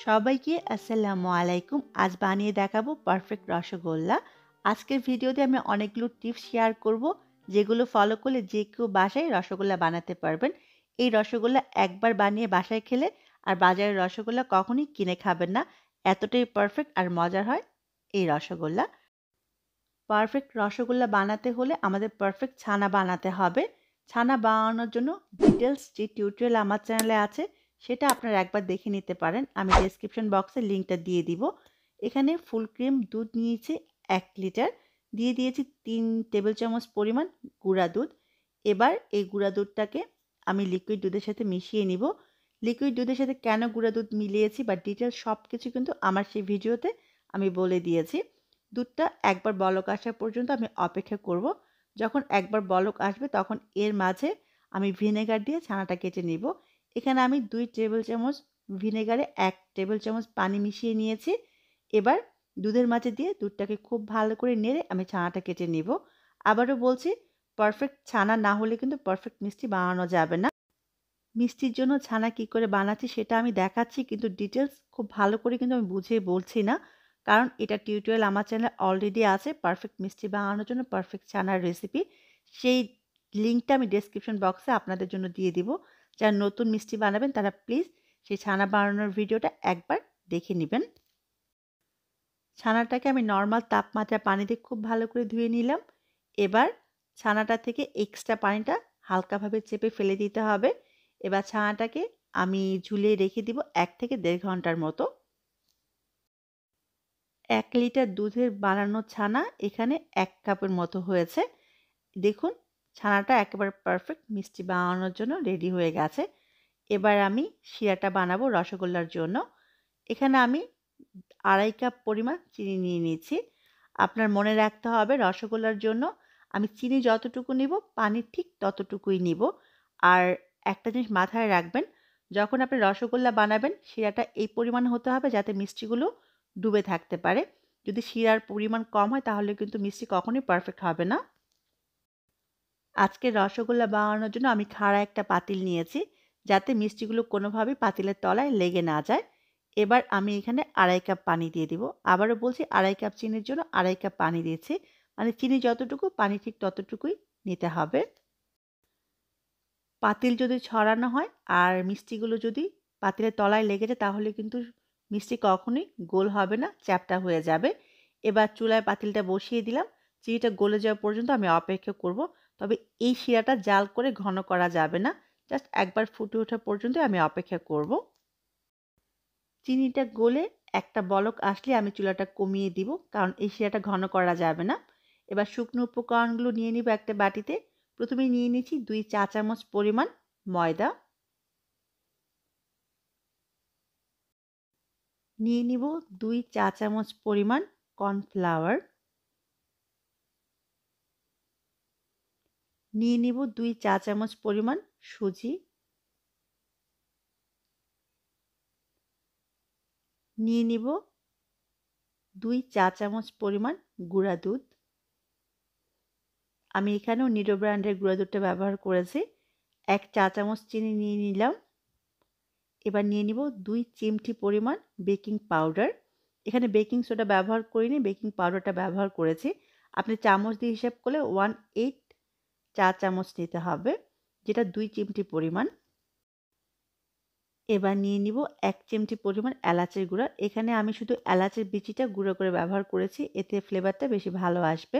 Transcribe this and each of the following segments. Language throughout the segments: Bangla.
সবাইকে আসসালামু আলাইকুম। আজ বানিয়ে দেখাবো পারফেক্ট রসগোল্লা। আজকের ভিডিওতে আমি অনেকগুলো টিপস শেয়ার করব, যেগুলো ফলো করলে যে কেউ বাসায় রসগোল্লা বানাতে পারবেন। এই রসগোল্লা একবার বানিয়ে বাসায় খেলে আর বাজারের রসগোল্লা কখনোই কিনে খাবেন না। এতটাই পারফেক্ট আর মজার হয় এই রসগোল্লা। পারফেক্ট রসগোল্লা বানাতে হলে আমাদের পারফেক্ট ছানা বানাতে হবে। ছানা বানানোর জন্য ডিটেলস যে টিউটোরিয়াল আমার চ্যানেলে আছে সেটা আপনারা একবার দেখে নিতে পারেন। আমি ডেসক্রিপশন বক্সে লিঙ্কটা দিয়ে দিব। এখানে ফুল ক্রিম দুধ নিয়েছি 1 লিটার, দিয়ে দিয়েছি 3 টেবিল চামচ পরিমাণ গুঁড়া দুধ। এবার এই গুঁড়া দুধটাকে আমি লিকুইড দুধের সাথে মিশিয়ে নিব। লিকুইড দুধের সাথে কেন গুঁড়া দুধ মিলিয়েছি বা ডিটেলস সব কিছু কিন্তু আমার সেই ভিডিওতে আমি বলে দিয়েছি। দুধটা একবার বলক আসা পর্যন্ত আমি অপেক্ষা করব। যখন একবার বলক আসবে তখন এর মাঝে আমি ভিনেগার দিয়ে ছানাটা কেটে নিব। এখানে আমি 2 টেবিল চামচ ভিনেগারে 1 টেবিল চামচ পানি মিশিয়ে নিয়েছি। এবার দুধের মাঝে দিয়ে দুধটাকে খুব ভালো করে নেড়ে আমি ছানাটা কেটে নিব। আবারও বলছি, পারফেক্ট ছানা না হলে কিন্তু পারফেক্ট মিষ্টি বানানো যাবে না। মিষ্টির জন্য ছানা কী করে বানাচ্ছি সেটা আমি দেখাচ্ছি, কিন্তু ডিটেলস খুব ভালো করে কিন্তু আমি বুঝিয়ে বলছি না, কারণ এটা টিউটোরিয়াল আমার চ্যানেলে অলরেডি আছে পারফেক্ট মিষ্টি বানানোর জন্য পারফেক্ট ছানার রেসিপি। সেই লিঙ্কটা আমি ডেসক্রিপশন বক্সে আপনাদের জন্য দিয়ে দিব। যারা নতুন মিষ্টি বানাবেন তারা প্লিজ সেই ছানা বানানোর ভিডিওটা একবার দেখে নেবেন। ছানাটাকে আমি নর্মাল তাপমাত্রায় পানি দিয়ে খুব ভালো করে ধুয়ে নিলাম। এবার ছানাটা থেকে এক্সট্রা পানিটা হালকাভাবে চেপে ফেলে দিতে হবে। এবার ছানাটাকে আমি ঝুলিয়ে রেখে দিব 1 থেকে 1.5 ঘন্টার মতো। 1 লিটার দুধের বানানো ছানা এখানে 1 কাপের মতো হয়েছে। দেখুন, ছানাটা একেবারে পারফেক্ট মিষ্টি বানানোর জন্য রেডি হয়ে গেছে। এবার আমি শিরাটা বানাবো রসগোল্লার জন্য। এখানে আমি 2.5 কাপ পরিমাণ চিনি নিয়ে নিয়েছি। আপনার মনে রাখতে হবে রসগোল্লার জন্য আমি চিনি যতটুকু নিব পানি ঠিক ততটুকুই নিব। আর একটা জিনিস মাথায় রাখবেন, যখন আপনি রসগোল্লা বানাবেন শিরাটা এই পরিমাণ হতে হবে যাতে মিষ্টিগুলো ডুবে থাকতে পারে। যদি শিরার পরিমাণ কম হয় তাহলে কিন্তু মিষ্টি কখনোই পারফেক্ট হবে না। আজকে রসগোল্লা বানানোর জন্য আমি খাড়া একটা পাতিল নিয়েছি, যাতে মিষ্টিগুলো কোনোভাবেই পাতিলের তলায় লেগে না যায়। এবার আমি এখানে 2.5 কাপ পানি দিয়ে দিব। আবারও বলছি, 2.5 কাপ চিনির জন্য 2.5 কাপ পানি দিয়েছি। মানে চিনি যতটুকু পানি ঠিক ততটুকুই নিতে হবে। পাতিল যদি ছড়ানো হয় আর মিষ্টিগুলো যদি পাতিলের তলায় লেগে যায় তাহলে কিন্তু মিষ্টি কখনোই গোল হবে না, চ্যাপ্টা হয়ে যাবে। এবার চুলায় পাতিলটা বসিয়ে দিলাম। চিনিটা গলে যাওয়া পর্যন্ত আমি অপেক্ষা করব। তবে এই শিরাটা জাল করে ঘন করা যাবে না। জাস্ট একবার ফুটে ওঠা পর্যন্ত আমি অপেক্ষা করব। চিনিটা গলে একটা বলক আসলে আমি চুলাটা কমিয়ে দিব, কারণ এই শিরাটা ঘন করা যাবে না। এবার শুকনো উপকরণগুলো নিয়ে নিব একটা বাটিতে। প্রথমে নিয়ে নিচ্ছি 2 চা চামচ পরিমাণ ময়দা, নিয়ে নিব 2 চা চামচ পরিমাণ কর্নফ্লাওয়ার, নিয়ে নিব 2 চা চামচ পরিমাণ সুজি, নিয়ে নিব 2 চা চামচ পরিমাণ গুঁড়া দুধ। আমি এখানেও নিডো ব্র্যান্ডের গুঁড়া দুধটা ব্যবহার করেছি। 1 চা চামচ চিনি নিয়ে নিলাম। এবার নিয়ে নিব 2 চিমটি পরিমাণ বেকিং পাউডার। এখানে বেকিং সোডা ব্যবহার করিনি, বেকিং পাউডারটা ব্যবহার করেছি। আপনি চামচ দিয়ে হিসাব করলে 1/8 চা চামচ নিতে হবে, যেটা 2 চিমটি পরিমাণ। এবার নিয়ে নিব 1 চিমটি পরিমাণ এলাচের গুঁড়া। এখানে আমি শুধু এলাচের বিচিটা গুঁড়ো করে ব্যবহার করেছি, এতে ফ্লেভারটা বেশি ভালো আসবে।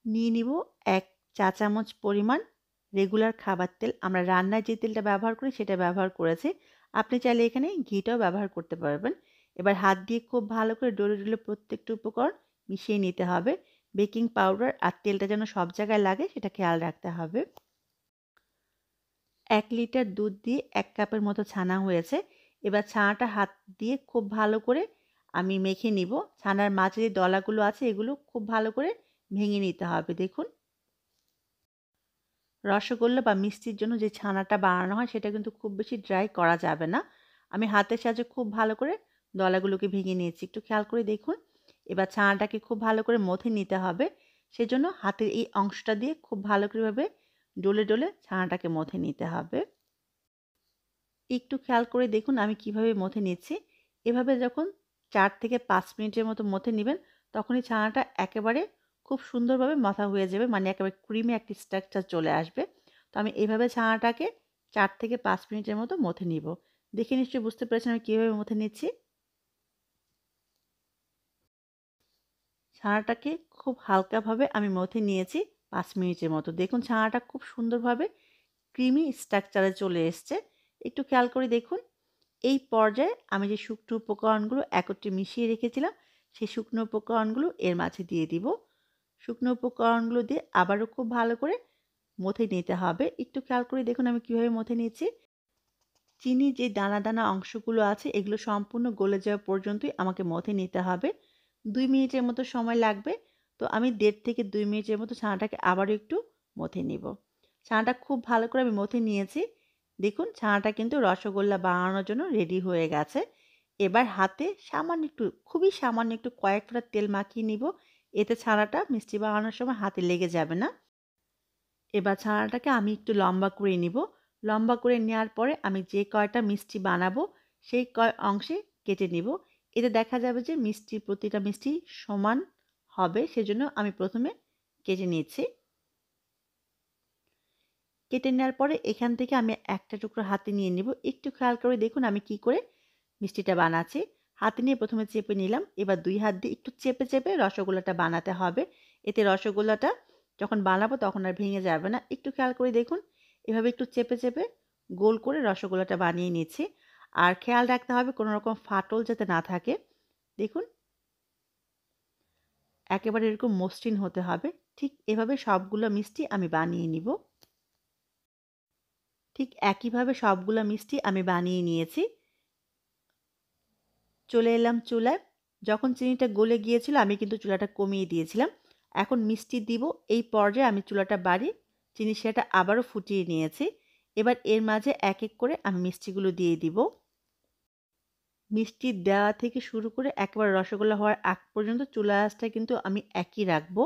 নিয়ে নিব 1 চা চামচ পরিমাণ রেগুলার খাবার তেল। আমরা রান্নায় যে তেলটা ব্যবহার করি সেটা ব্যবহার করেছি। আপনি চাইলে এখানে ঘিটাও ব্যবহার করতে পারবেন। এবার হাত দিয়ে খুব ভালো করে ডলে ডলে প্রত্যেকটা উপকরণ মিশিয়ে নিতে হবে। বেকিং পাউডার আর তেলটা যেন সব জায়গায় লাগে সেটা খেয়াল রাখতে হবে। 1 লিটার দুধ দিয়ে 1 কাপের মতো ছানা হয়েছে। এবার ছানাটা হাত দিয়ে খুব ভালো করে আমি মেখে নিব। ছানার মাঝে যে দলাগুলো আছে এগুলো খুব ভালো করে ভেঙে নিতে হবে। দেখুন, রসগোল্লা বা মিষ্টির জন্য যে ছানাটা বানানো হয় সেটা কিন্তু খুব বেশি ড্রাই করা যাবে না। আমি হাতের সাহায্যে খুব ভালো করে দলাগুলোকে ভেঙে নিয়েছি। একটু খেয়াল করে দেখুন। এবার ছানাটাকে খুব ভালো করে মথে নিতে হবে। সেজন্য হাতের এই অংশটা দিয়ে খুব ভালো করে ভাবে ডলে ডলে ছানাটাকে মথে নিতে হবে। একটু খেয়াল করে দেখুন আমি কিভাবে মথে নিচ্ছি। এভাবে যখন ৪ থেকে ৫ মিনিটের মতো মথে নিবেন, তখনই ছানাটা একেবারে খুব সুন্দরভাবে মথা হয়ে যাবে। মানে একেবারে ক্রিমি একটা স্ট্রাকচার চলে আসবে। তো আমি এভাবে ছানাটাকে ৪ থেকে ৫ মিনিটের মতো মথে নিব। দেখে নিশ্চয়ই বুঝতে পেরেছেন আমি কিভাবে মথে নিচ্ছি। ছানাটাকে খুব হালকাভাবে আমি মথে নিয়েছি ৫ মিনিটের মতো। দেখুন ছানাটা খুব সুন্দরভাবে ক্রিমি স্ট্রাকচারে চলে এসছে। একটু খেয়াল করে দেখুন। এই পর্যায়ে আমি যে শুকনো উপকরণগুলো একত্রে মিশিয়ে রেখেছিলাম, সেই শুকনো উপকরণগুলো এর মাঝে দিয়ে দিব। শুকনো উপকরণগুলো দিয়ে আবারও খুব ভালো করে মথে নিতে হবে। একটু খেয়াল করে দেখুন আমি কিভাবে মথে নিচ্ছি। চিনির যে দানা দানা অংশগুলো আছে এগুলো সম্পূর্ণ গলে যাওয়া পর্যন্তই আমাকে মথে নিতে হবে। ২ মিনিটের মতো সময় লাগবে। তো আমি ১.৫ থেকে ২ মিনিটের মতো ছানাটাকে আবারও একটু মথে নিব। ছানাটা খুব ভালো করে আমি মথে নিয়েছি। দেখুন ছানাটা কিন্তু রসগোল্লা বানানোর জন্য রেডি হয়ে গেছে। এবার হাতে সামান্য একটু, খুবই সামান্য একটু কয়েক ফোঁটা তেল মাখিয়ে নিব। এতে ছানাটা মিষ্টি বানানোর সময় হাতে লেগে যাবে না। এবার ছানাটাকে আমি একটু লম্বা করে নিব। লম্বা করে নেওয়ার পরে আমি যে কয়টা মিষ্টি বানাবো সেই অংশে কেটে নিব। এতে দেখা যাবে যে প্রতিটা মিষ্টি সমান হবে। সেজন্য আমি প্রথমে কেটে নিচ্ছি। কেটে নেওয়ার পরে এখান থেকে আমি একটা টুকরো হাতে নিয়ে নিব। একটু খেয়াল করে দেখুন আমি কি করে মিষ্টিটা বানাচ্ছি। হাতে নিয়ে প্রথমে চেপে নিলাম। এবার ২ হাত দিয়ে একটু চেপে, চেপে রসগোল্লাটা বানাতে হবে। এতে রসগোল্লাটা যখন বানাবো তখন আর ভেঙে যাবে না। একটু খেয়াল করে দেখুন। এভাবে একটু চেপে, চেপে গোল করে রসগোল্লাটা বানিয়ে নিচ্ছি। আর খেয়াল রাখতে হবে কোনো রকম ফাটল যাতে না থাকে। দেখুন একেবারে এরকম মসৃণ হতে হবে। ঠিক এভাবে সবগুলো মিষ্টি আমি বানিয়ে নিব। ঠিক একইভাবে সবগুলা মিষ্টি আমি বানিয়ে নিয়েছি। চলে এলাম চুলায়। যখন চিনিটা গলে গিয়েছিল আমি কিন্তু চুলাটা কমিয়ে দিয়েছিলাম। এখন মিষ্টি দিব। এই পর্যায়ে আমি চুলাটা বাড়িয়ে চিনির শিরাটা আবারও ফুটিয়ে নিয়েছি। এবার এর মাঝে এক, এক করে আমি মিষ্টিগুলো দিয়ে দিব। মিষ্টি দেওয়া থেকে শুরু করে একেবারে রসগোল্লা হওয়ার আগ পর্যন্ত চুলার আঁচটা কিন্তু আমি একই রাখবো।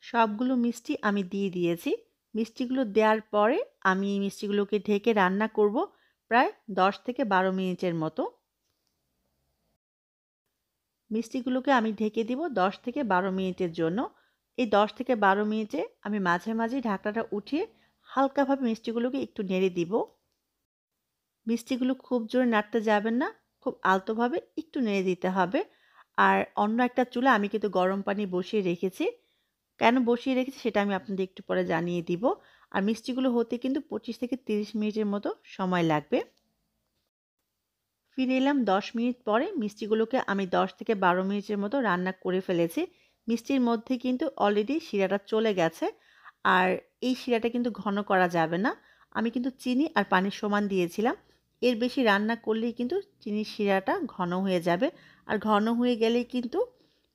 সবগুলো মিষ্টি আমি দিয়ে দিয়েছি। মিষ্টিগুলো দেওয়ার পরে আমি মিষ্টিগুলোকে ঢেকে রান্না করব প্রায় ১০ থেকে ১২ মিনিটের মতো। মিষ্টিগুলোকে আমি ঢেকে দিব ১০ থেকে ১২ মিনিটের জন্য। এই ১০ থেকে ১২ মিনিটে আমি মাঝে, মাঝে ঢাকনাটা উঠিয়ে হালকাভাবে মিষ্টিগুলোকে একটু নেড়ে দিব। মিষ্টিগুলো খুব জোরে নাড়তে যাবেন না, খুব আলতোভাবে একটু নেড়ে দিতে হবে। আর অন্য একটা চুলায় আমি কিন্তু গরম পানি বসিয়ে রেখেছি। কেন বসিয়ে রেখেছি সেটা আমি আপনাদের একটু পরে জানিয়ে দিব। আর মিষ্টিগুলো হতে কিন্তু ২৫ থেকে ৩০ মিনিটের মতো সময় লাগবে। ফিরে এলাম ১০ মিনিট পরে। মিষ্টিগুলোকে আমি ১০ থেকে ১২ মিনিটের মতো রান্না করে ফেলেছি। মিষ্টির মধ্যে কিন্তু অলরেডি শিরাটা চলে গেছে। আর এই শিরাটা কিন্তু ঘন করা যাবে না। আমি কিন্তু চিনি আর পানির সমান দিয়েছিলাম। এর বেশি রান্না করলেই কিন্তু চিনির শিরাটা ঘন হয়ে যাবে। আর ঘন হয়ে গেলেই কিন্তু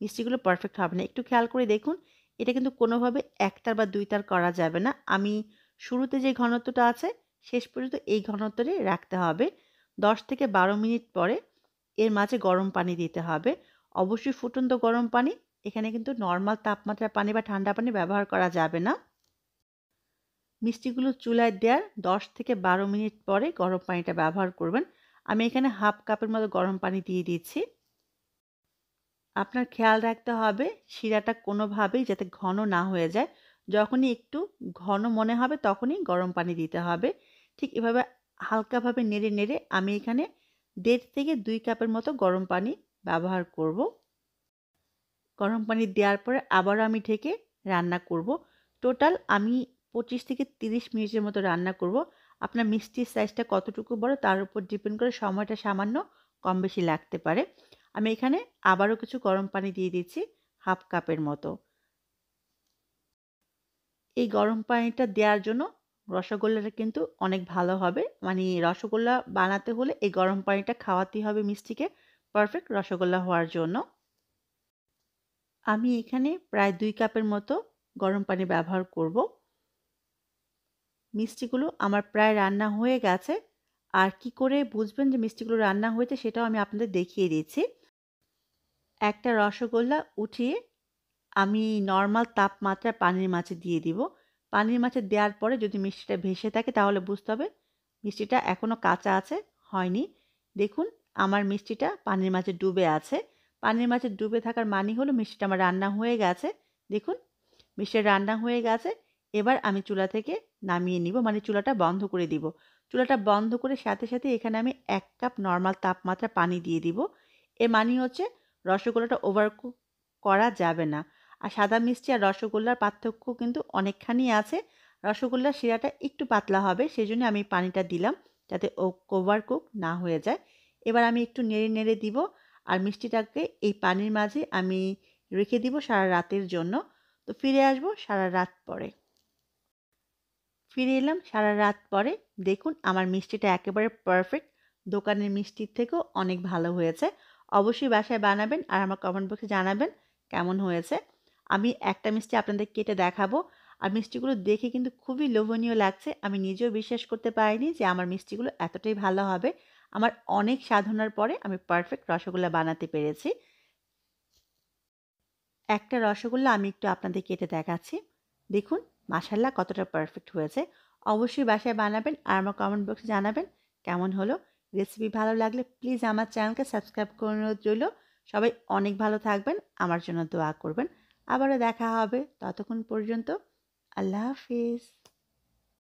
মিষ্টিগুলো পারফেক্ট হবে না। একটু খেয়াল করে দেখুন। এটা কিন্তু কোনোভাবে ১ তার বা ২ তার করা যাবে না। আমি শুরুতে যে ঘনত্বটা আছে শেষ পর্যন্ত এই ঘনত্বটাই রাখতে হবে। ১০ থেকে ১২ মিনিট পরে এর মাঝে গরম পানি দিতে হবে। অবশ্যই ফুটন্ত গরম পানি। এখানে কিন্তু নরমাল তাপমাত্রার পানি বা ঠান্ডা পানি ব্যবহার করা যাবে না। মিষ্টিগুলো চুলায় দেওয়ার ১০ থেকে ১২ মিনিট পরে গরম পানিটা ব্যবহার করবেন। আমি এখানে হাফ কাপের মতো গরম পানি দিয়ে দিচ্ছি। আপনার খেয়াল রাখতে হবে শিরাটা কোনোভাবেই যাতে ঘন না হয়ে যায়। যখনই একটু ঘন মনে হবে তখনই গরম পানি দিতে হবে। ঠিক এভাবে হালকাভাবে নেড়ে, নেড়ে আমি এখানে ১.৫ থেকে ২ কাপের মতো গরম পানি ব্যবহার করব। গরম পানি দেওয়ার পরে আবারও আমি ঢেকে রান্না করব। টোটাল আমি ২৫ থেকে ৩০ মিনিটের মতো রান্না করব। আপনার মিষ্টির সাইজটা কতটুকু বড় তার উপর ডিপেন্ড করে সময়টা সামান্য কম বেশি লাগতে পারে। আমি এখানে আবারও কিছু গরম পানি দিয়ে দিচ্ছি হাফ কাপের মতো। এই গরম পানিটা দেওয়ার জন্য রসগোল্লাটা কিন্তু অনেক ভালো হবে। মানে রসগোল্লা বানাতে হলে এই গরম পানিটা খাওয়াতেই হবে মিষ্টিকে পারফেক্ট রসগোল্লা হওয়ার জন্য। আমি এখানে প্রায় ২ কাপের মতো গরম পানি ব্যবহার করব। মিষ্টিগুলো আমার প্রায় রান্না হয়ে গেছে। আর কি করে বুঝবেন যে মিষ্টিগুলো রান্না হয়েছে সেটাও আমি আপনাদের দেখিয়ে দিচ্ছি। একটা রসগোল্লা উঠিয়ে আমি নরমাল তাপমাত্রায় পানির মাঝে দিয়ে দিব। পানির মাঝে দেওয়ার পরে যদি মিষ্টিটা ভেসে থাকে তাহলে বুঝতে হবে মিষ্টিটা এখনও কাঁচা আছে, হয়নি। দেখুন আমার মিষ্টিটা পানির মাঝে ডুবে আছে। পানির মাঝে ডুবে থাকার মানে হলো মিষ্টিটা আমার রান্না হয়ে গেছে। দেখুন মিষ্টিটা রান্না হয়ে গেছে। এবার আমি চুলা থেকে নামিয়ে নিব, মানে চুলাটা বন্ধ করে দিব। চুলাটা বন্ধ করে সাথে সাথে এখানে আমি 1 কাপ নর্মাল তাপমাত্রা পানি দিয়ে দিব। এর মানে হচ্ছে রসগোল্লাটা ওভারকুক করা যাবে না। আর সাদা মিষ্টি আর রসগোল্লার পার্থক্য কিন্তু অনেকখানি আছে। রসগোল্লার শিরাটা একটু পাতলা হবে, সেজন্য আমি পানিটা দিলাম যাতে ওভারকুক না হয়ে যায়। এবার আমি একটু নেড়ে নেড়ে দিব আর মিষ্টিটাকে এই পানির মাঝে আমি রেখে দিব সারা রাতের জন্য। তো ফিরে আসবো সারা রাত পরে। ফিরে এলাম সারা রাত পরে। দেখুন আমার মিষ্টিটা একেবারে পারফেক্ট। দোকানের মিষ্টির থেকেও অনেক ভালো হয়েছে। অবশ্যই বাসায় বানাবেন আর আমার কমেন্ট বক্সে জানাবেন কেমন হয়েছে। আমি একটা মিষ্টি আপনাদের কেটে দেখাবো। আর মিষ্টিগুলো দেখে কিন্তু খুবই লোভনীয় লাগছে। আমি নিজেও বিশ্বাস করতে পারিনি যে আমার মিষ্টিগুলো এতটাই ভালো হবে। আমার অনেক সাধনার পরে আমি পারফেক্ট রসগোল্লা বানাতে পেরেছি। একটা রসগোল্লা আমি একটু আপনাদের কেটে দেখাচ্ছি। দেখুন মাশাআল্লাহ কতটা পারফেক্ট হয়েছে। অবশ্যই বাসায় বানাবেন আর আমার কমেন্ট বক্সে জানাবেন কেমন হলো। রেসিপি ভালো লাগলে প্লিজ আমার চ্যানেলকে সাবস্ক্রাইব করে অনুরোধ রইল। সবাই অনেক ভালো থাকবেন, আমার জন্য দোয়া করবেন। আবারও দেখা হবে, ততক্ষণ পর্যন্ত আল্লাহ হাফিজ।